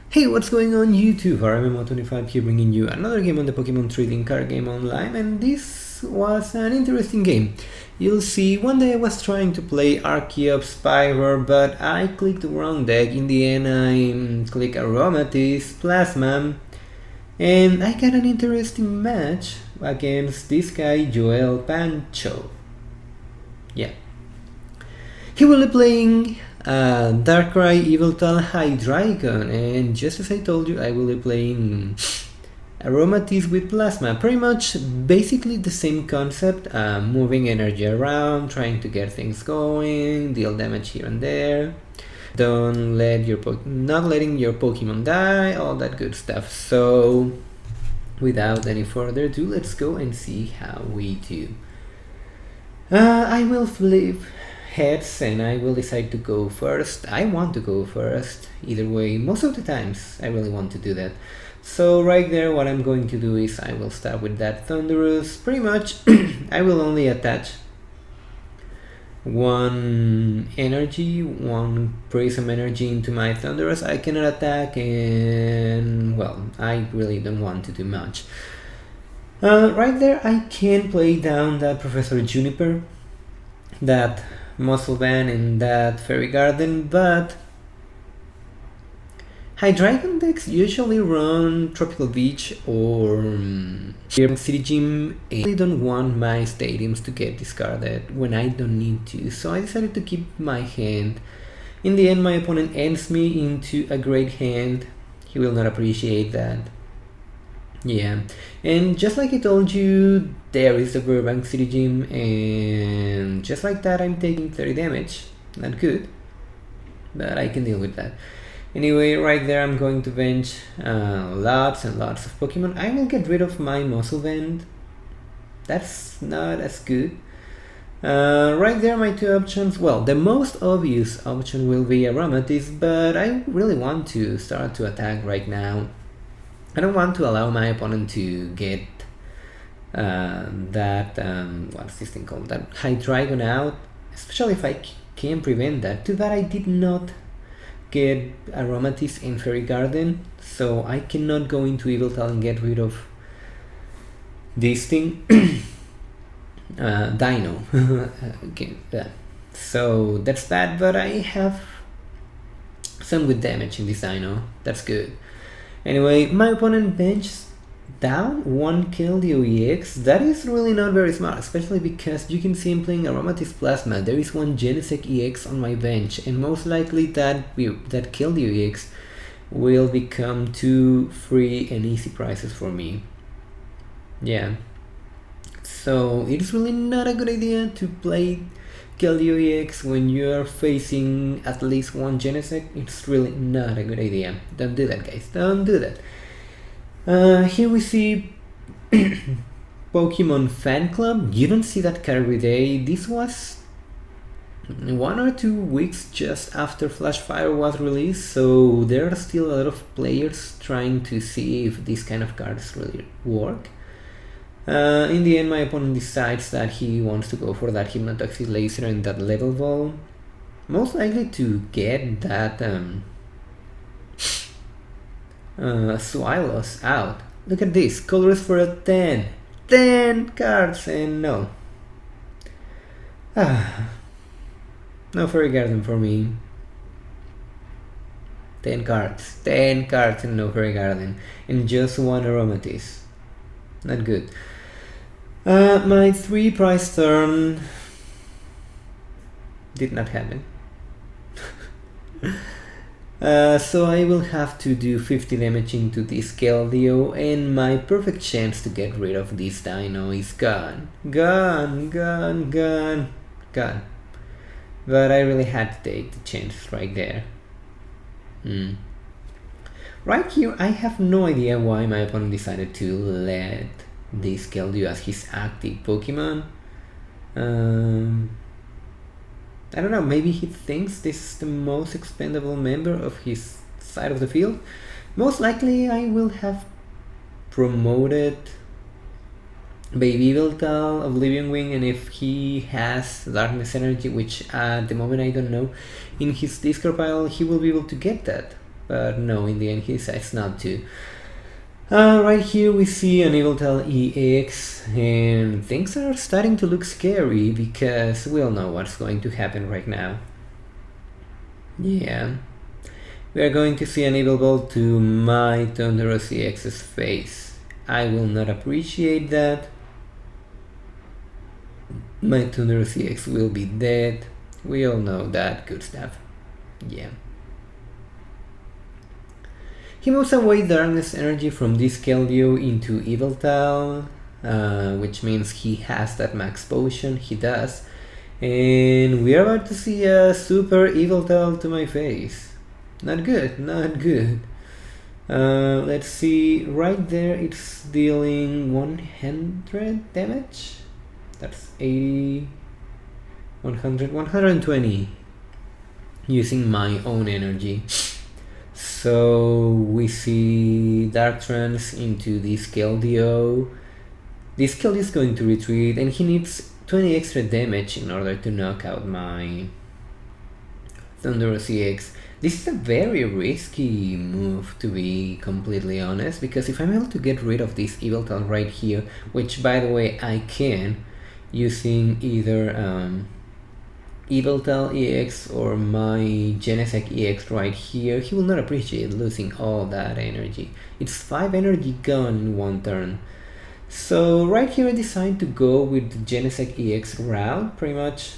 Hey, what's going on YouTube? Rmmo25 here, bringing you another game on the Pokemon trading card game online, and this was an interesting game. You'll see, one day I was trying to play Archeops Pyro, but I clicked the wrong deck. In the end I clicked Aromatisse, Plasma, and I got an interesting match against this guy, yoelpancho. Yeah. He will be playing Darkrai, Yveltal, Hydreigon, and just as I told you, I will be playing Aromatisse with Plasma. Pretty much basically the same concept, moving energy around, trying to get things going, deal damage here and there, don't let your not letting your Pokemon die, all that good stuff. So without any further ado, let's go and see how we do. I will flip heads and I will decide to go first. I want to go first either way. Most of the times I really want to do that. So right there what I'm going to do is I will start with that Thunderous. Pretty much I will only attach one Prism energy into my Thunderous. I cannot attack, and well, I really don't want to do much. Right there I can play down that Professor Juniper, that Muscle Band, and that Fairy Garden, but Hydreigon decks usually run Tropical Beach or City Gym, and I don't want my stadiums to get discarded when I don't need to, so I decided to keep my hand. In the end my opponent ends me into a great hand. He will not appreciate that. Yeah, and just like I told you, there is the Burbank City Gym, and just like that I'm taking 30 damage. Not good, but I can deal with that. Anyway, right there I'm going to bench lots and lots of Pokemon. I will get rid of my Muscle Band. That's not as good. Right there my two options. Well, the most obvious option will be Aromatisse, but I really want to start to attack right now. I don't want to allow my opponent to get that, what's this thing called, that Hydreigon out, especially if I can prevent that. Too bad I did not get Aromatisse in Fairy Garden, so I cannot go into Yveltal and get rid of this thing. Dino. Okay, yeah. So that's bad, but I have some good damage in this Dino. That's good. Anyway, my opponent benched down one kill the OEX. That is really not very smart, especially because you can see him playing Aromatisse Plasma. There is one Genesect EX on my bench, and most likely that kill the OEX will become two free and easy prizes for me. Yeah. So it is really not a good idea to play kill the OEX when you are facing at least one Genesect. It's really not a good idea. Don't do that, guys. Don't do that. Here we see Pokemon Fan Club. You don't see that card every day. This was 1 or 2 weeks just after Flash Fire was released, so there are still a lot of players trying to see if these kind of cards really work. In the end my opponent decides that he wants to go for that Hypnotoxic Laser and that Level Ball, most likely to get that Swallows out. Look at this, colors for a 10 cards, and no. No Fairy Garden for me. 10 cards and no Fairy Garden, and just one Aromatisse. Not good. My 3 prize turn did not happen. So I will have to do 50 damage into this Keldeo, and my perfect chance to get rid of this Dino is gone. Gone. But I really had to take the chance right there. Right here I have no idea why my opponent decided to let this Keldeo as his active Pokemon. I don't know, maybe he thinks this is the most expendable member of his side of the field. Most likely I will have promoted Baby Yveltal, Oblivion Wing, and if he has Darkness Energy, which at the moment I don't know, in his discard pile he will be able to get that. but no, in the end he decides not to. Right here we see an Yveltal EX, and things are starting to look scary because we all know what's going to happen right now. Yeah, we are going to see an Evil Ball to my Thunderous EX's face. I will not appreciate that. My Thunderous EX will be dead. We all know that good stuff. Yeah. He moves away Darkness Energy from this Keldeo into Yveltal, which means he has that max potion, he does. And we are about to see a super Yveltal to my face. Not good, not good. Let's see, right there it's dealing 100 damage. That's 80, 100, 120 using my own energy. So we see Dark Trance into this Keldeo. This Keldeo is going to retreat and he needs 20 extra damage in order to knock out my Thunderous EX. This is a very risky move, to be completely honest, because if I'm able to get rid of this Yveltal right here, which by the way I can, using either Yveltal EX or my Genesect EX right here, he will not appreciate losing all that energy. It's 5 energy gone in one turn. So right here I decide to go with the Genesect EX route, pretty much.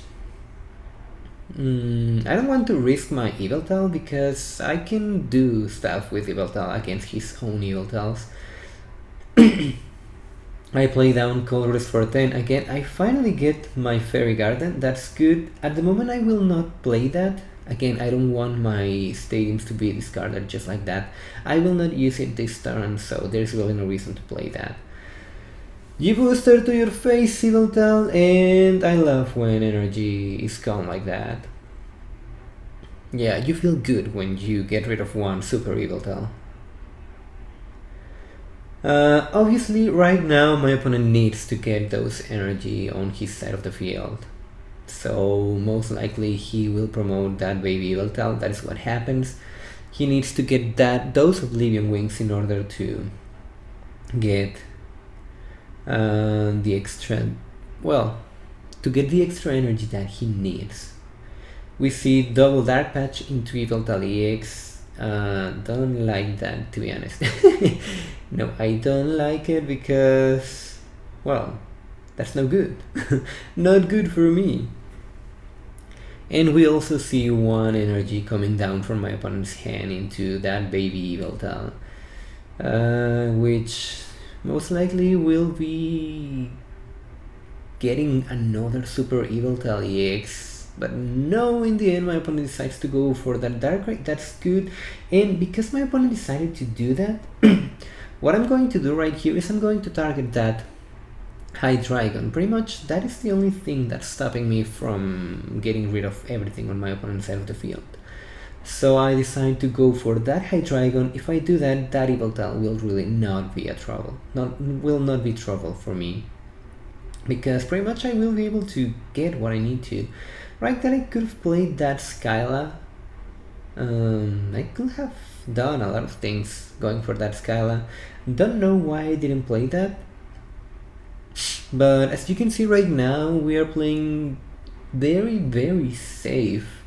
I don't want to risk my Yveltal because I can do stuff with Yveltal against his own Yveltals. I play down Colress for 10. Again, I finally get my Fairy Garden. That's good. At the moment I will not play that. Again, I don't want my stadiums to be discarded just like that. I will not use it this turn, so there's really no reason to play that. G-Booster to your face, Yveltal, and I love when energy is calm like that. Yeah, you feel good when you get rid of one super Yveltal. Obviously, right now my opponent needs to get those energy on his side of the field. So most likely he will promote that baby Yveltal. That is what happens. He needs to get those Oblivion Wings in order to get the extra, well, to get the extra energy that he needs. We see double Dark Patch into Yveltal EX. Don't like that, to be honest. No, I don't like it because, well, that's no good. Not good for me. And we also see one energy coming down from my opponent's hand into that baby Yveltal, which most likely will be getting another super Yveltal EX. But no, in the end my opponent decides to go for that Darkrai. That's good. And because my opponent decided to do that, what I'm going to do right here is I'm going to target that Hydreigon. Pretty much that is the only thing that's stopping me from getting rid of everything on my opponent's side of the field. So I decide to go for that Hydreigon. If I do that, that Yveltal will really not be a trouble. Will not be trouble for me. Because pretty much I will be able to get what I need to. Right, that I could have played that Skyla. I could have done a lot of things going for that Skyla. Don't know why I didn't play that. But as you can see right now, we are playing very, very safe.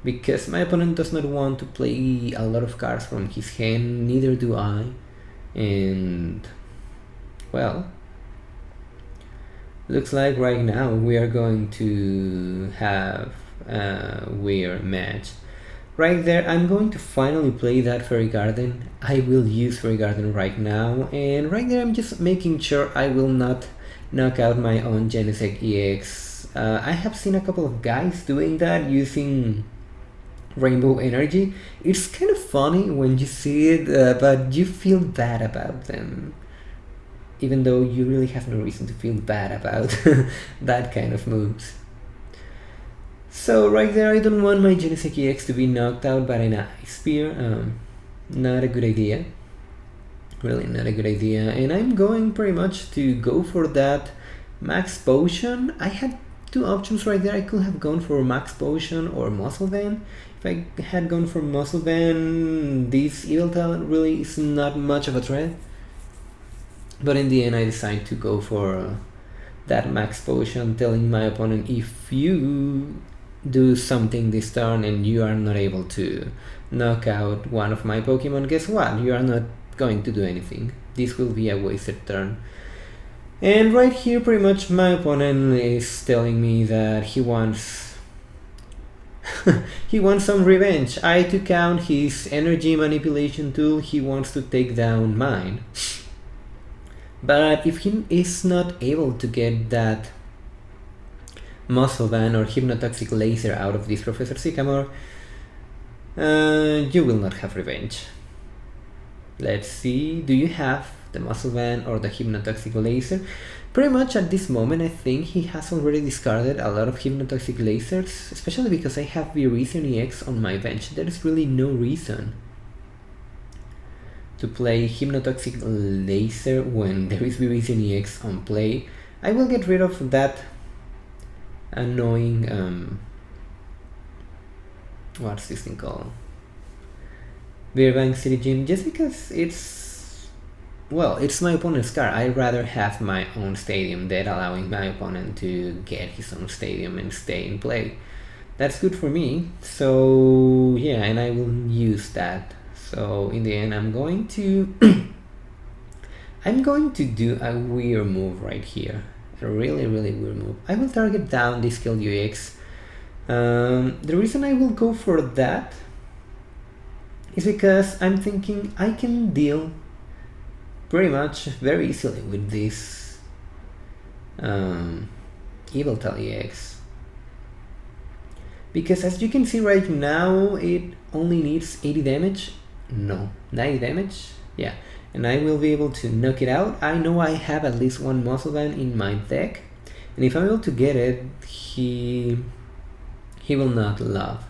Because my opponent does not want to play a lot of cards from his hand, neither do I. And, well, looks like right now we are going to have a weird match. Right there, I'm going to finally play that Fairy Garden. I will use Fairy Garden right now, and right there I'm just making sure I will not knock out my own Genesect EX. I have seen a couple of guys doing that using Rainbow Energy. It's kind of funny when you see it, but you feel bad about them. Even though you really have no reason to feel bad about that kind of moves. So right there, I don't want my Genesect EX to be knocked out by an Ice Spear. Not a good idea. Really not a good idea. And I'm going pretty much to go for that Max Potion. I had two options right there. I could have gone for Max Potion or Muscle Van. If I had gone for Muscle Van, this Yveltal really is not much of a threat. But in the end I decided to go for that Max Potion, telling my opponent, if you do something this turn and you are not able to knock out one of my Pokemon, guess what? You are not going to do anything. This will be a wasted turn. And right here pretty much my opponent is telling me that he wants he wants some revenge. I took out his energy manipulation tool, he wants to take down mine. But if he is not able to get that Muscle Van or Hypnotoxic Laser out of this Professor Sycamore, you will not have revenge. Let's see, do you have the Muscle Van or the Hypnotoxic Laser? Pretty much at this moment I think he has already discarded a lot of Hypnotoxic Lasers, especially because I have Virizion EX on my bench. There is really no reason to play Hypnotoxic Laser when there is Virizion EX on play. I will get rid of that annoying what's this thing called? Beerbank City Gym, just because it's my opponent's car. I'd rather have my own stadium than allowing my opponent to get his own stadium and stay in play. That's good for me, so yeah, and I will use that. So in the end I'm going to I'm going to do a weird move right here. A really weird move. I will target down this Skill UX. The reason I will go for that is because I'm thinking I can deal pretty much very easily with this Yveltal EX. Because as you can see right now, it only needs 80 damage. No, 90 damage. Yeah, and I will be able to knock it out. I know I have at least one Muscle Van in my deck, and if I'm able to get it, he will not love.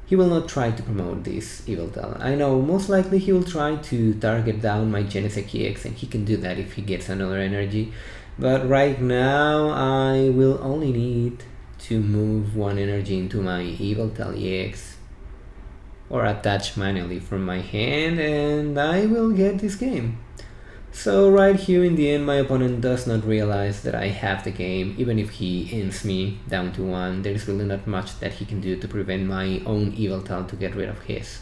He will not try to promote this Yveltal. I know most likely he will try to target down my Genesect EX, and he can do that if he gets another energy. But right now I will only need to move one energy into my Yveltal EX or attach manually from my hand, and I will get this game. So right here in the end my opponent does not realize that I have the game. Even if he ends me down to 1, there is really not much that he can do to prevent my own Yveltal to get rid of his.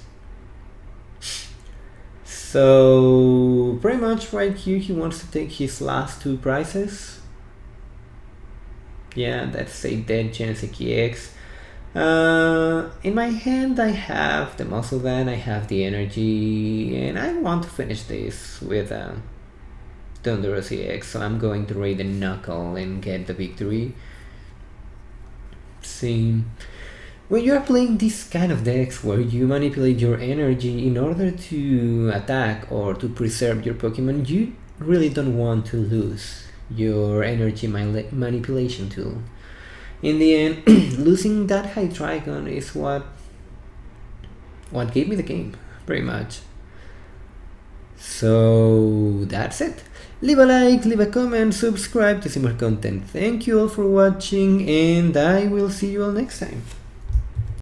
So pretty much right here he wants to take his last 2 prizes. Yeah, that's a dead Genesect EX. In my hand I have the Muscle Van, I have the energy, and I want to finish this with Thunderous EX, so I'm going to raid the Knuckle and get the victory. See, when you are playing this kind of decks where you manipulate your energy in order to attack or to preserve your Pokemon, you really don't want to lose your energy manipulation tool. In the end, losing that Hydreigon is what gave me the game, pretty much. So that's it. Leave a like, leave a comment, subscribe to see more content. Thank you all for watching, and I will see you all next time.